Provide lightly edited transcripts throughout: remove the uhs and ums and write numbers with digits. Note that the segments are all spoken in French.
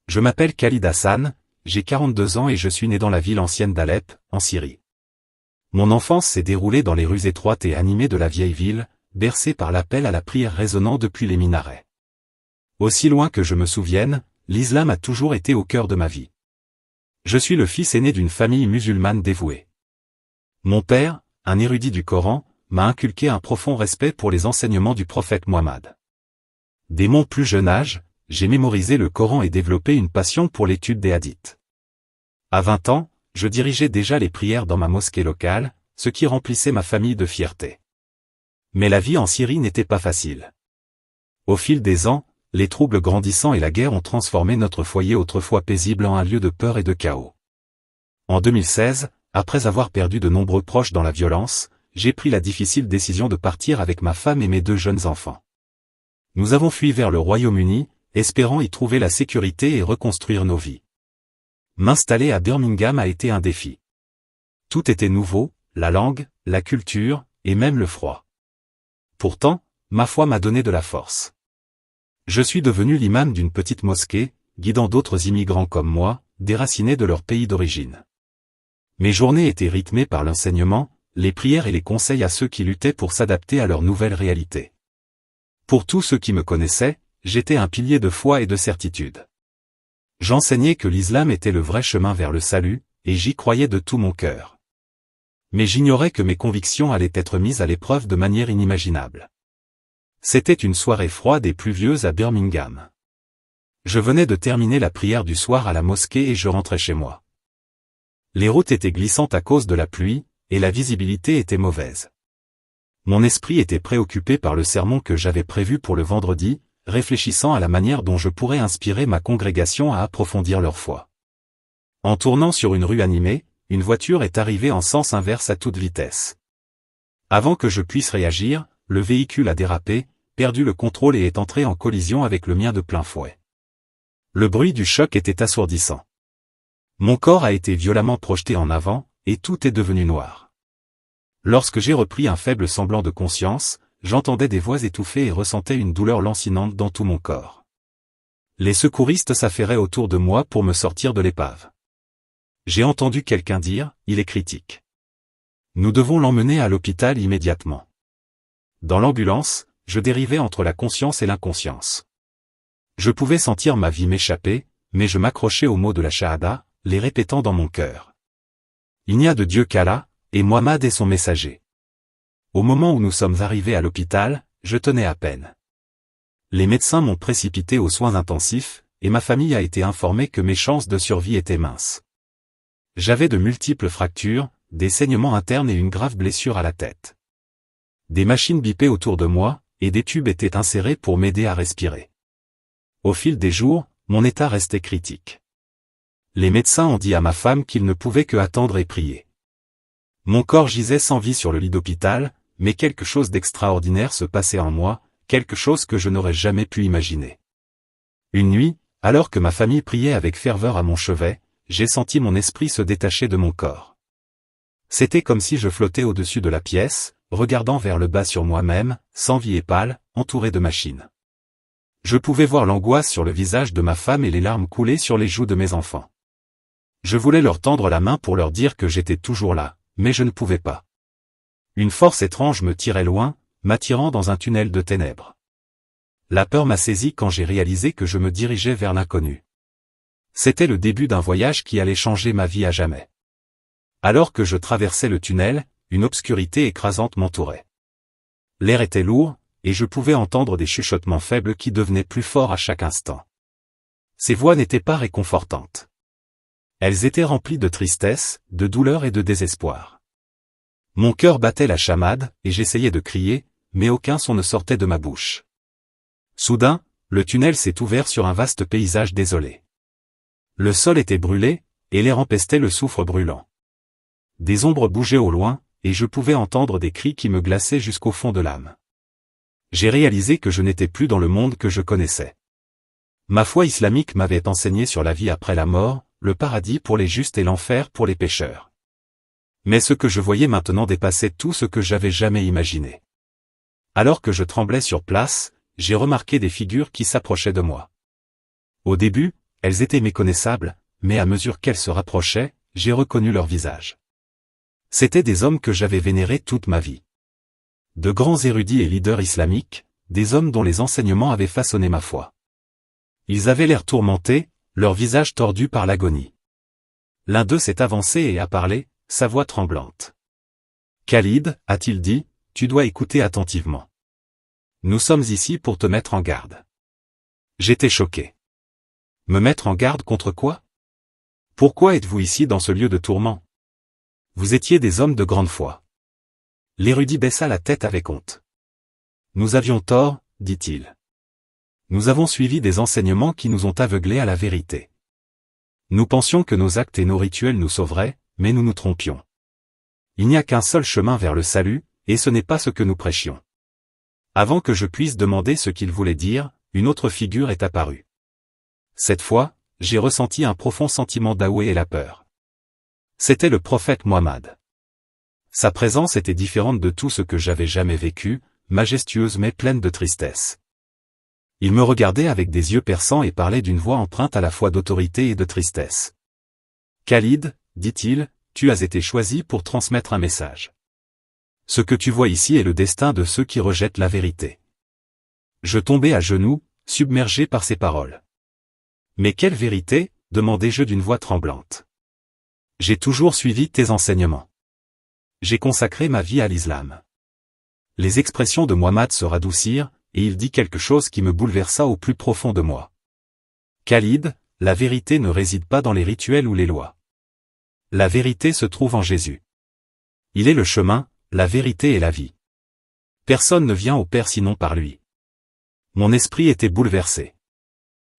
Je m'appelle Khalid Hassan, j'ai 42 ans et je suis né dans la ville ancienne d'Alep, en Syrie. Mon enfance s'est déroulée dans les rues étroites et animées de la vieille ville, bercée par l'appel à la prière résonnant depuis les minarets. Aussi loin que je me souvienne, l'islam a toujours été au cœur de ma vie. Je suis le fils aîné d'une famille musulmane dévouée. Mon père, un érudit du Coran, m'a inculqué un profond respect pour les enseignements du prophète Mohammed. Dès mon plus jeune âge, j'ai mémorisé le Coran et développé une passion pour l'étude des hadiths. À 20 ans, je dirigeais déjà les prières dans ma mosquée locale, ce qui remplissait ma famille de fierté. Mais la vie en Syrie n'était pas facile. Au fil des ans, les troubles grandissants et la guerre ont transformé notre foyer autrefois paisible en un lieu de peur et de chaos. En 2016, après avoir perdu de nombreux proches dans la violence, j'ai pris la difficile décision de partir avec ma femme et mes 2 jeunes enfants. Nous avons fui vers le Royaume-Uni, espérant y trouver la sécurité et reconstruire nos vies. M'installer à Birmingham a été un défi. Tout était nouveau, la langue, la culture, et même le froid. Pourtant, ma foi m'a donné de la force. Je suis devenu l'imam d'une petite mosquée, guidant d'autres immigrants comme moi, déracinés de leur pays d'origine. Mes journées étaient rythmées par l'enseignement, les prières et les conseils à ceux qui luttaient pour s'adapter à leur nouvelle réalité. Pour tous ceux qui me connaissaient, j'étais un pilier de foi et de certitude. J'enseignais que l'islam était le vrai chemin vers le salut, et j'y croyais de tout mon cœur. Mais j'ignorais que mes convictions allaient être mises à l'épreuve de manière inimaginable. C'était une soirée froide et pluvieuse à Birmingham. Je venais de terminer la prière du soir à la mosquée et je rentrais chez moi. Les routes étaient glissantes à cause de la pluie, et la visibilité était mauvaise. Mon esprit était préoccupé par le sermon que j'avais prévu pour le vendredi, réfléchissant à la manière dont je pourrais inspirer ma congrégation à approfondir leur foi. En tournant sur une rue animée, une voiture est arrivée en sens inverse à toute vitesse. Avant que je puisse réagir, le véhicule a dérapé, perdu le contrôle et est entré en collision avec le mien de plein fouet. Le bruit du choc était assourdissant. Mon corps a été violemment projeté en avant, et tout est devenu noir. Lorsque j'ai repris un faible semblant de conscience, j'entendais des voix étouffées et ressentais une douleur lancinante dans tout mon corps. Les secouristes s'affairaient autour de moi pour me sortir de l'épave. J'ai entendu quelqu'un dire, « Il est critique. Nous devons l'emmener à l'hôpital immédiatement. » Dans l'ambulance, je dérivais entre la conscience et l'inconscience. Je pouvais sentir ma vie m'échapper, mais je m'accrochais aux mots de la shahada, les répétant dans mon cœur. Il n'y a de Dieu qu'Allah, et Mohammed est son messager. Au moment où nous sommes arrivés à l'hôpital, je tenais à peine. Les médecins m'ont précipité aux soins intensifs, et ma famille a été informée que mes chances de survie étaient minces. J'avais de multiples fractures, des saignements internes et une grave blessure à la tête. Des machines bipaient autour de moi, et des tubes étaient insérés pour m'aider à respirer. Au fil des jours, mon état restait critique. Les médecins ont dit à ma femme qu'ils ne pouvaient que attendre et prier. Mon corps gisait sans vie sur le lit d'hôpital, mais quelque chose d'extraordinaire se passait en moi, quelque chose que je n'aurais jamais pu imaginer. Une nuit, alors que ma famille priait avec ferveur à mon chevet, j'ai senti mon esprit se détacher de mon corps. C'était comme si je flottais au-dessus de la pièce, regardant vers le bas sur moi-même, sans vie et pâle, entouré de machines. Je pouvais voir l'angoisse sur le visage de ma femme et les larmes couler sur les joues de mes enfants. Je voulais leur tendre la main pour leur dire que j'étais toujours là, mais je ne pouvais pas. Une force étrange me tirait loin, m'attirant dans un tunnel de ténèbres. La peur m'a saisi quand j'ai réalisé que je me dirigeais vers l'inconnu. C'était le début d'un voyage qui allait changer ma vie à jamais. Alors que je traversais le tunnel, une obscurité écrasante m'entourait. L'air était lourd, et je pouvais entendre des chuchotements faibles qui devenaient plus forts à chaque instant. Ces voix n'étaient pas réconfortantes. Elles étaient remplies de tristesse, de douleur et de désespoir. Mon cœur battait la chamade, et j'essayais de crier, mais aucun son ne sortait de ma bouche. Soudain, le tunnel s'est ouvert sur un vaste paysage désolé. Le sol était brûlé, et l'air empestait le soufre brûlant. Des ombres bougeaient au loin, et je pouvais entendre des cris qui me glaçaient jusqu'au fond de l'âme. J'ai réalisé que je n'étais plus dans le monde que je connaissais. Ma foi islamique m'avait enseigné sur la vie après la mort, le paradis pour les justes et l'enfer pour les pécheurs. Mais ce que je voyais maintenant dépassait tout ce que j'avais jamais imaginé. Alors que je tremblais sur place, j'ai remarqué des figures qui s'approchaient de moi. Au début, Elles étaient méconnaissables, mais à mesure qu'elles se rapprochaient, j'ai reconnu leur visage. C'étaient des hommes que j'avais vénérés toute ma vie. De grands érudits et leaders islamiques, des hommes dont les enseignements avaient façonné ma foi. Ils avaient l'air tourmentés, leur visage tordu par l'agonie. L'un d'eux s'est avancé et a parlé, sa voix tremblante. « Khalid, a-t-il dit, tu dois écouter attentivement. Nous sommes ici pour te mettre en garde. » J'étais choqué. Me mettre en garde contre quoi? Pourquoi êtes-vous ici dans ce lieu de tourment? Vous étiez des hommes de grande foi. L'érudit baissa la tête avec honte. Nous avions tort, dit-il. Nous avons suivi des enseignements qui nous ont aveuglés à la vérité. Nous pensions que nos actes et nos rituels nous sauveraient, mais nous nous trompions. Il n'y a qu'un seul chemin vers le salut, et ce n'est pas ce que nous prêchions. Avant que je puisse demander ce qu'il voulait dire, une autre figure est apparue. Cette fois, j'ai ressenti un profond sentiment d'aoué et la peur. C'était le prophète Mohammed. Sa présence était différente de tout ce que j'avais jamais vécu, majestueuse mais pleine de tristesse. Il me regardait avec des yeux perçants et parlait d'une voix empreinte à la fois d'autorité et de tristesse. « Khalid, dit-il, tu as été choisi pour transmettre un message. Ce que tu vois ici est le destin de ceux qui rejettent la vérité. » Je tombai à genoux, submergé par ces paroles. « Mais quelle vérité ?» demandai-je d'une voix tremblante. « J'ai toujours suivi tes enseignements. J'ai consacré ma vie à l'islam. » Les expressions de Mohammed se radoucirent, et il dit quelque chose qui me bouleversa au plus profond de moi. « Khalid, la vérité ne réside pas dans les rituels ou les lois. La vérité se trouve en Jésus. Il est le chemin, la vérité et la vie. Personne ne vient au Père sinon par lui. » Mon esprit était bouleversé.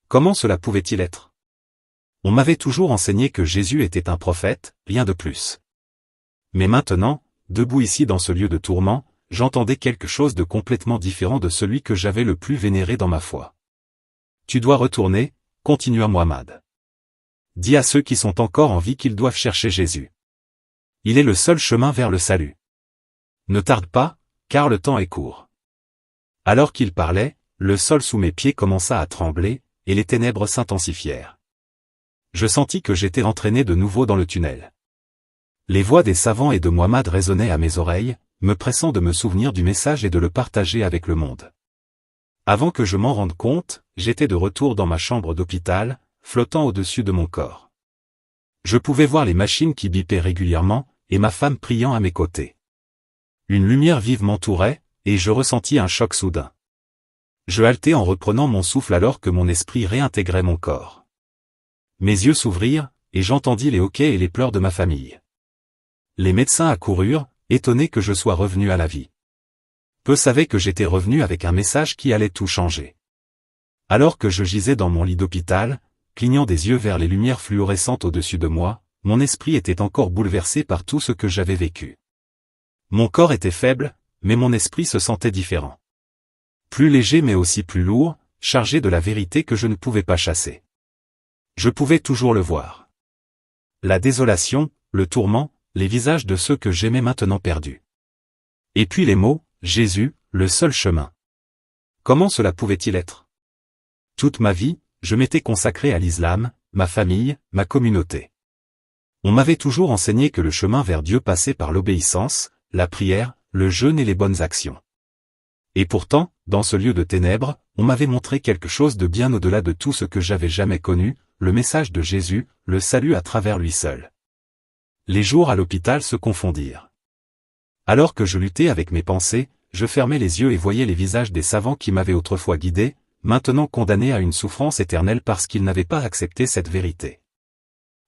Comment cela pouvait-il être? On m'avait toujours enseigné que Jésus était un prophète, rien de plus. Mais maintenant, debout ici dans ce lieu de tourment, j'entendais quelque chose de complètement différent de celui que j'avais le plus vénéré dans ma foi. « Tu dois retourner, » continua Mohammed. « Dis à ceux qui sont encore en vie qu'ils doivent chercher Jésus. Il est le seul chemin vers le salut. Ne tarde pas, car le temps est court. » Alors qu'il parlait, le sol sous mes pieds commença à trembler, et les ténèbres s'intensifièrent. Je sentis que j'étais entraîné de nouveau dans le tunnel. Les voix des savants et de Mohammed résonnaient à mes oreilles, me pressant de me souvenir du message et de le partager avec le monde. Avant que je m'en rende compte, j'étais de retour dans ma chambre d'hôpital, flottant au-dessus de mon corps. Je pouvais voir les machines qui bipaient régulièrement, et ma femme priant à mes côtés. Une lumière vive m'entourait, et je ressentis un choc soudain. Je haletais en reprenant mon souffle alors que mon esprit réintégrait mon corps. Mes yeux s'ouvrirent, et j'entendis les hoquets et les pleurs de ma famille. Les médecins accoururent, étonnés que je sois revenu à la vie. Peu savaient que j'étais revenu avec un message qui allait tout changer. Alors que je gisais dans mon lit d'hôpital, clignant des yeux vers les lumières fluorescentes au-dessus de moi, mon esprit était encore bouleversé par tout ce que j'avais vécu. Mon corps était faible, mais mon esprit se sentait différent. Plus léger mais aussi plus lourd, chargé de la vérité que je ne pouvais pas chasser. Je pouvais toujours le voir. La désolation, le tourment, les visages de ceux que j'aimais maintenant perdus. Et puis les mots, Jésus, le seul chemin. Comment cela pouvait-il être? Toute ma vie, je m'étais consacré à l'islam, ma famille, ma communauté. On m'avait toujours enseigné que le chemin vers Dieu passait par l'obéissance, la prière, le jeûne et les bonnes actions. Et pourtant, dans ce lieu de ténèbres, on m'avait montré quelque chose de bien au-delà de tout ce que j'avais jamais connu, le message de Jésus, le salut à travers lui seul. Les jours à l'hôpital se confondirent. Alors que je luttais avec mes pensées, je fermais les yeux et voyais les visages des savants qui m'avaient autrefois guidé, maintenant condamnés à une souffrance éternelle parce qu'ils n'avaient pas accepté cette vérité.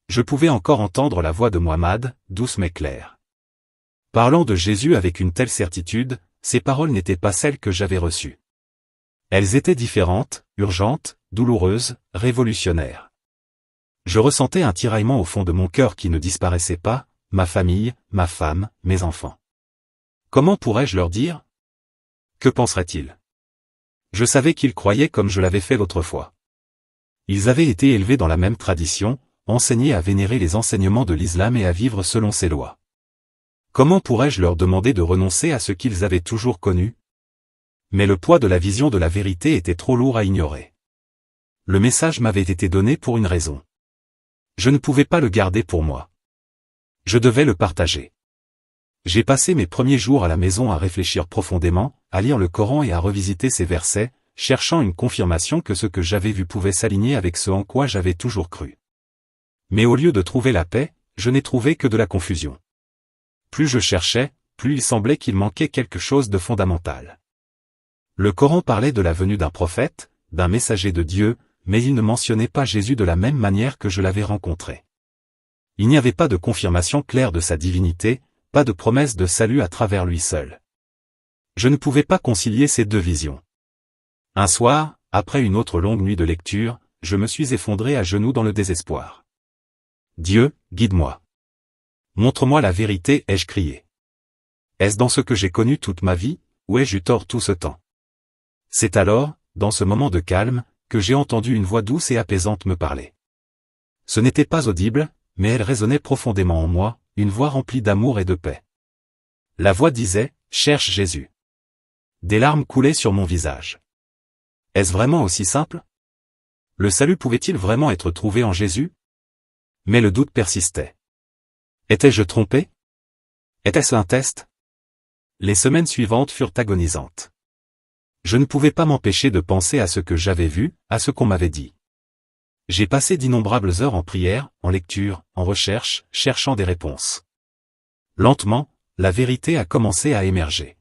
Je pouvais encore entendre la voix de Mohammed, douce mais claire. Parlant de Jésus avec une telle certitude, ces paroles n'étaient pas celles que j'avais reçues. Elles étaient différentes, urgentes, douloureuses, révolutionnaires. Je ressentais un tiraillement au fond de mon cœur qui ne disparaissait pas, ma famille, ma femme, mes enfants. Comment pourrais-je leur dire? Que penseraient-ils? Je savais qu'ils croyaient comme je l'avais fait l'autre fois. Ils avaient été élevés dans la même tradition, enseignés à vénérer les enseignements de l'islam et à vivre selon ses lois. Comment pourrais-je leur demander de renoncer à ce qu'ils avaient toujours connu? Mais le poids de la vision de la vérité était trop lourd à ignorer. Le message m'avait été donné pour une raison. Je ne pouvais pas le garder pour moi. Je devais le partager. J'ai passé mes premiers jours à la maison à réfléchir profondément, à lire le Coran et à revisiter ces versets, cherchant une confirmation que ce que j'avais vu pouvait s'aligner avec ce en quoi j'avais toujours cru. Mais au lieu de trouver la paix, je n'ai trouvé que de la confusion. Plus je cherchais, plus il semblait qu'il manquait quelque chose de fondamental. Le Coran parlait de la venue d'un prophète, d'un messager de Dieu, mais il ne mentionnait pas Jésus de la même manière que je l'avais rencontré. Il n'y avait pas de confirmation claire de sa divinité, pas de promesse de salut à travers lui seul. Je ne pouvais pas concilier ces deux visions. Un soir, après une autre longue nuit de lecture, je me suis effondré à genoux dans le désespoir. Dieu, guide-moi. Montre-moi la vérité, ai-je crié. Est-ce dans ce que j'ai connu toute ma vie, ou ai-je eu tort tout ce temps? C'est alors, dans ce moment de calme, que j'ai entendu une voix douce et apaisante me parler. Ce n'était pas audible, mais elle résonnait profondément en moi, une voix remplie d'amour et de paix. La voix disait, « Cherche Jésus ». Des larmes coulaient sur mon visage. Est-ce vraiment aussi simple? Le salut pouvait-il vraiment être trouvé en Jésus? Mais le doute persistait. Étais-je trompé? Était-ce un test? Les semaines suivantes furent agonisantes. Je ne pouvais pas m'empêcher de penser à ce que j'avais vu, à ce qu'on m'avait dit. J'ai passé d'innombrables heures en prière, en lecture, en recherche, cherchant des réponses. Lentement, la vérité a commencé à émerger.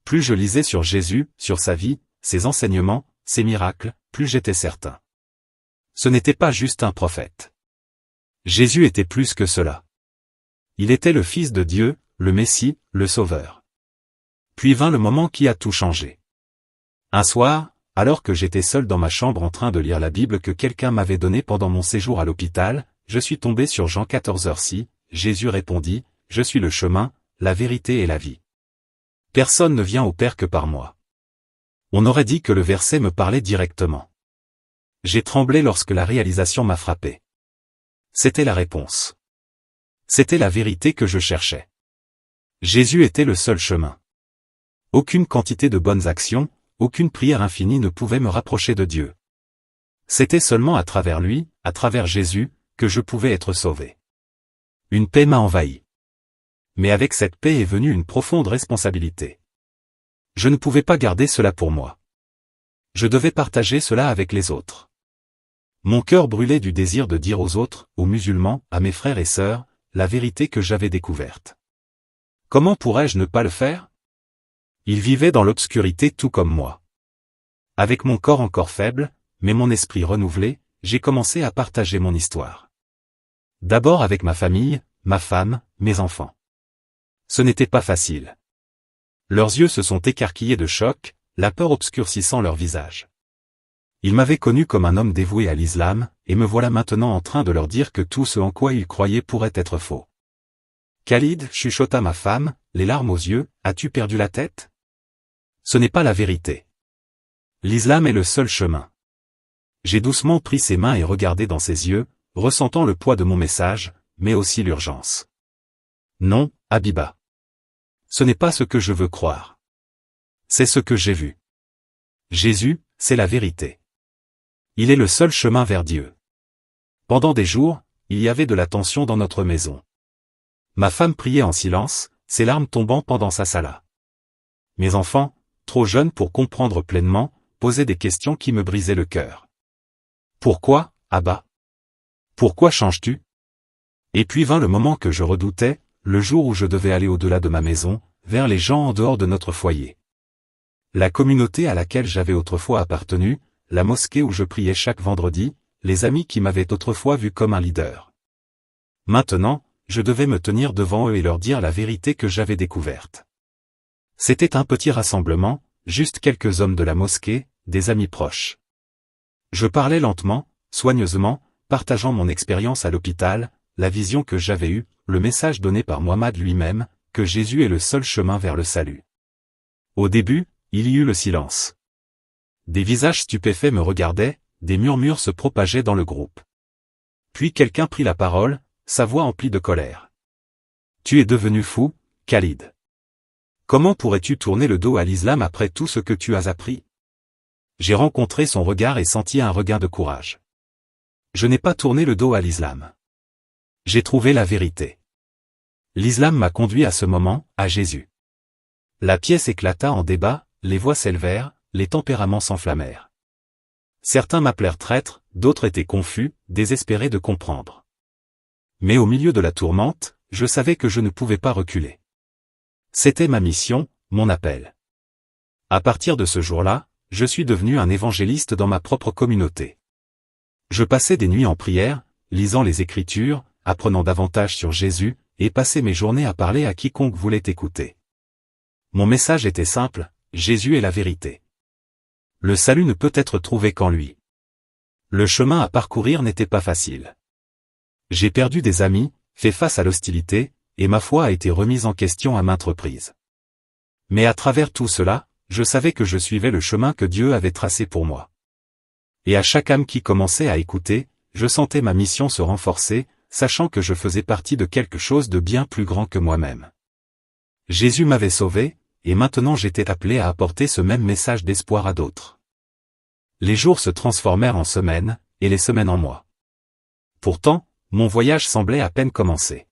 Plus je lisais sur Jésus, sur sa vie, ses enseignements, ses miracles, plus j'étais certain. Ce n'était pas juste un prophète. Jésus était plus que cela. Il était le Fils de Dieu, le Messie, le Sauveur. Puis vint le moment qui a tout changé. Un soir, alors que j'étais seul dans ma chambre en train de lire la Bible que quelqu'un m'avait donnée pendant mon séjour à l'hôpital, je suis tombé sur Jean 14h6, Jésus répondit, « Je suis le chemin, la vérité et la vie. Personne ne vient au Père que par moi. » On aurait dit que le verset me parlait directement. J'ai tremblé lorsque la réalisation m'a frappé. C'était la réponse. C'était la vérité que je cherchais. Jésus était le seul chemin. Aucune quantité de bonnes actions, aucune prière infinie ne pouvait me rapprocher de Dieu. C'était seulement à travers lui, à travers Jésus, que je pouvais être sauvé. Une paix m'a envahi. Mais avec cette paix est venue une profonde responsabilité. Je ne pouvais pas garder cela pour moi. Je devais partager cela avec les autres. Mon cœur brûlait du désir de dire aux autres, aux musulmans, à mes frères et sœurs, la vérité que j'avais découverte. Comment pourrais-je ne pas le faire? Ils vivaient dans l'obscurité tout comme moi. Avec mon corps encore faible, mais mon esprit renouvelé, j'ai commencé à partager mon histoire. D'abord avec ma famille, ma femme, mes enfants. Ce n'était pas facile. Leurs yeux se sont écarquillés de choc, la peur obscurcissant leur visage. Ils m'avaient connu comme un homme dévoué à l'islam, et me voilà maintenant en train de leur dire que tout ce en quoi ils croyaient pourrait être faux. Khalid, chuchota ma femme, les larmes aux yeux, as-tu perdu la tête? Ce n'est pas la vérité. L'islam est le seul chemin. J'ai doucement pris ses mains et regardé dans ses yeux, ressentant le poids de mon message, mais aussi l'urgence. Non, Habiba. Ce n'est pas ce que je veux croire. C'est ce que j'ai vu. Jésus, c'est la vérité. Il est le seul chemin vers Dieu. Pendant des jours, il y avait de la tension dans notre maison. Ma femme priait en silence, ses larmes tombant pendant sa sala. Mes enfants, trop jeunes pour comprendre pleinement, posaient des questions qui me brisaient le cœur. Pourquoi, Abba? Pourquoi changes-tu? Et puis vint le moment que je redoutais, le jour où je devais aller au-delà de ma maison, vers les gens en dehors de notre foyer. La communauté à laquelle j'avais autrefois appartenu, la mosquée où je priais chaque vendredi, les amis qui m'avaient autrefois vu comme un leader. Maintenant, je devais me tenir devant eux et leur dire la vérité que j'avais découverte. C'était un petit rassemblement, juste quelques hommes de la mosquée, des amis proches. Je parlais lentement, soigneusement, partageant mon expérience à l'hôpital, la vision que j'avais eue, le message donné par Muhammad lui-même, que Jésus est le seul chemin vers le salut. Au début, il y eut le silence. Des visages stupéfaits me regardaient, des murmures se propageaient dans le groupe. Puis quelqu'un prit la parole, sa voix emplie de colère. « Tu es devenu fou, Khalid. Comment pourrais-tu tourner le dos à l'islam après tout ce que tu as appris? J'ai rencontré son regard et senti un regain de courage. Je n'ai pas tourné le dos à l'islam. J'ai trouvé la vérité. L'islam m'a conduit à ce moment, à Jésus. La pièce éclata en débat, les voix s'élevèrent, les tempéraments s'enflammèrent. Certains m'appelèrent traître, d'autres étaient confus, désespérés de comprendre. Mais au milieu de la tourmente, je savais que je ne pouvais pas reculer. C'était ma mission, mon appel. À partir de ce jour-là, je suis devenu un évangéliste dans ma propre communauté. Je passais des nuits en prière, lisant les Écritures, apprenant davantage sur Jésus, et passais mes journées à parler à quiconque voulait écouter. Mon message était simple, Jésus est la vérité. Le salut ne peut être trouvé qu'en lui. Le chemin à parcourir n'était pas facile. J'ai perdu des amis, fait face à l'hostilité, et ma foi a été remise en question à maintes reprises. Mais à travers tout cela, je savais que je suivais le chemin que Dieu avait tracé pour moi. Et à chaque âme qui commençait à écouter, je sentais ma mission se renforcer, sachant que je faisais partie de quelque chose de bien plus grand que moi-même. Jésus m'avait sauvé, et maintenant j'étais appelé à apporter ce même message d'espoir à d'autres. Les jours se transformèrent en semaines, et les semaines en mois. Pourtant, mon voyage semblait à peine commencer.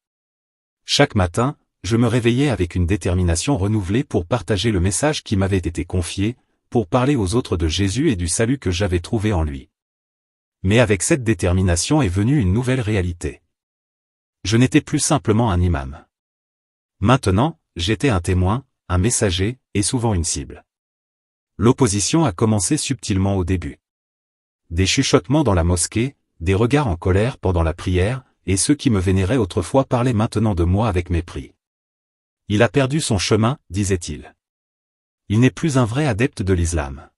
Chaque matin, je me réveillais avec une détermination renouvelée pour partager le message qui m'avait été confié, pour parler aux autres de Jésus et du salut que j'avais trouvé en lui. Mais avec cette détermination est venue une nouvelle réalité. Je n'étais plus simplement un imam. Maintenant, j'étais un témoin, un messager, et souvent une cible. L'opposition a commencé subtilement au début. Des chuchotements dans la mosquée, des regards en colère pendant la prière, et ceux qui me vénéraient autrefois parlaient maintenant de moi avec mépris. Il a perdu son chemin, disait-il. Il n'est plus un vrai adepte de l'islam.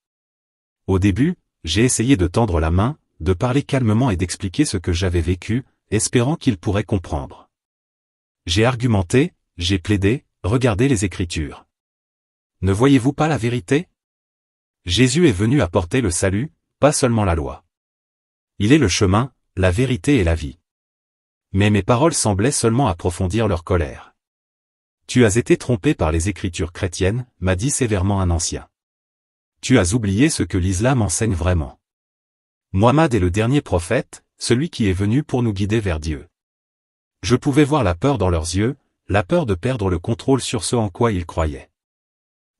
Au début, j'ai essayé de tendre la main, de parler calmement et d'expliquer ce que j'avais vécu, espérant qu'il pourrait comprendre. J'ai argumenté, j'ai plaidé, regardez les Écritures. Ne voyez-vous pas la vérité? Jésus est venu apporter le salut, pas seulement la loi. Il est le chemin, la vérité et la vie. Mais mes paroles semblaient seulement approfondir leur colère. Tu as été trompé par les Écritures chrétiennes, m'a dit sévèrement un ancien. Tu as oublié ce que l'islam enseigne vraiment. Mohammed est le dernier prophète, celui qui est venu pour nous guider vers Dieu. Je pouvais voir la peur dans leurs yeux, la peur de perdre le contrôle sur ce en quoi ils croyaient.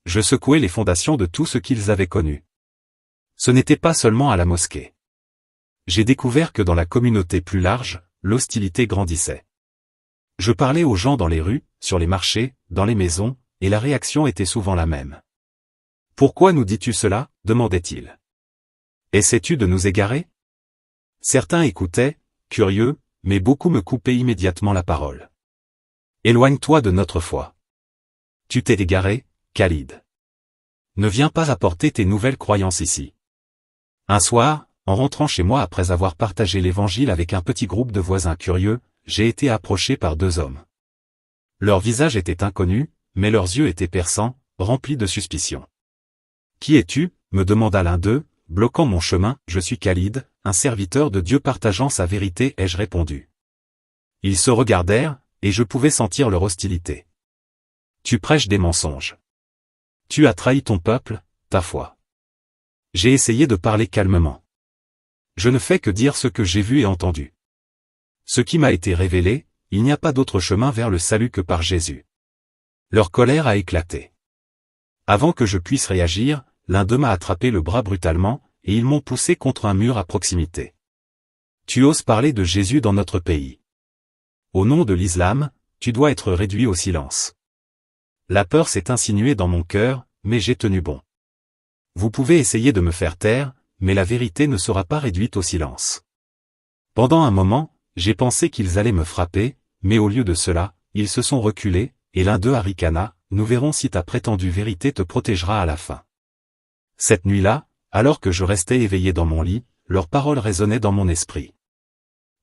Je secouais les fondations de tout ce qu'ils avaient connu. Ce n'était pas seulement à la mosquée. J'ai découvert que dans la communauté plus large, l'hostilité grandissait. Je parlais aux gens dans les rues, sur les marchés, dans les maisons, et la réaction était souvent la même. « Pourquoi nous dis-tu cela ?» demandait-il. « Essaies-tu de nous égarer ?» Certains écoutaient, curieux, mais beaucoup me coupaient immédiatement la parole. « Éloigne-toi de notre foi. Tu t'es égaré, Khalid. Ne viens pas apporter tes nouvelles croyances ici. » Un soir, en rentrant chez moi après avoir partagé l'évangile avec un petit groupe de voisins curieux, j'ai été approché par deux hommes. Leur visage était inconnu, mais leurs yeux étaient perçants, remplis de suspicion. « Qui es-tu » me demanda l'un d'eux, bloquant mon chemin. « Je suis Khalid, un serviteur de Dieu partageant sa vérité » ai-je répondu. Ils se regardèrent, et je pouvais sentir leur hostilité. « Tu prêches des mensonges. Tu as trahi ton peuple, ta foi. » J'ai essayé de parler calmement. Je ne fais que dire ce que j'ai vu et entendu. Ce qui m'a été révélé, il n'y a pas d'autre chemin vers le salut que par Jésus. Leur colère a éclaté. Avant que je puisse réagir, l'un d'eux m'a attrapé le bras brutalement, et ils m'ont poussé contre un mur à proximité. Tu oses parler de Jésus dans notre pays. Au nom de l'islam, tu dois être réduit au silence. La peur s'est insinuée dans mon cœur, mais j'ai tenu bon. Vous pouvez essayer de me faire taire, mais la vérité ne sera pas réduite au silence. Pendant un moment, j'ai pensé qu'ils allaient me frapper, mais au lieu de cela, ils se sont reculés, et l'un d'eux a ricana, nous verrons si ta prétendue vérité te protégera à la fin. Cette nuit-là, alors que je restais éveillé dans mon lit, leurs paroles résonnaient dans mon esprit.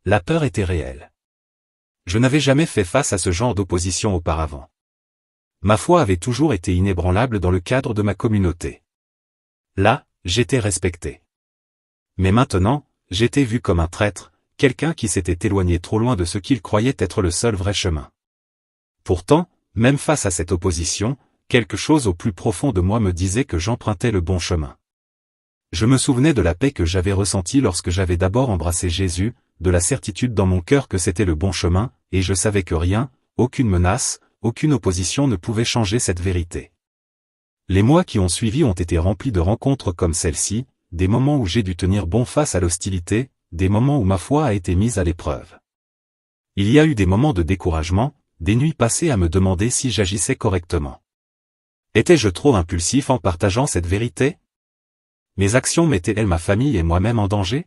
La peur était réelle. Je n'avais jamais fait face à ce genre d'opposition auparavant. Ma foi avait toujours été inébranlable dans le cadre de ma communauté. Là, j'étais respecté. Mais maintenant, j'étais vu comme un traître, quelqu'un qui s'était éloigné trop loin de ce qu'il croyait être le seul vrai chemin. Pourtant, même face à cette opposition, quelque chose au plus profond de moi me disait que j'empruntais le bon chemin. Je me souvenais de la paix que j'avais ressentie lorsque j'avais d'abord embrassé Jésus, de la certitude dans mon cœur que c'était le bon chemin, et je savais que rien, aucune menace, aucune opposition ne pouvait changer cette vérité. Les mois qui ont suivi ont été remplis de rencontres comme celle-ci, des moments où j'ai dû tenir bon face à l'hostilité, des moments où ma foi a été mise à l'épreuve. Il y a eu des moments de découragement, des nuits passées à me demander si j'agissais correctement. Étais-je trop impulsif en partageant cette vérité? Mes actions mettaient-elles ma famille et moi-même en danger?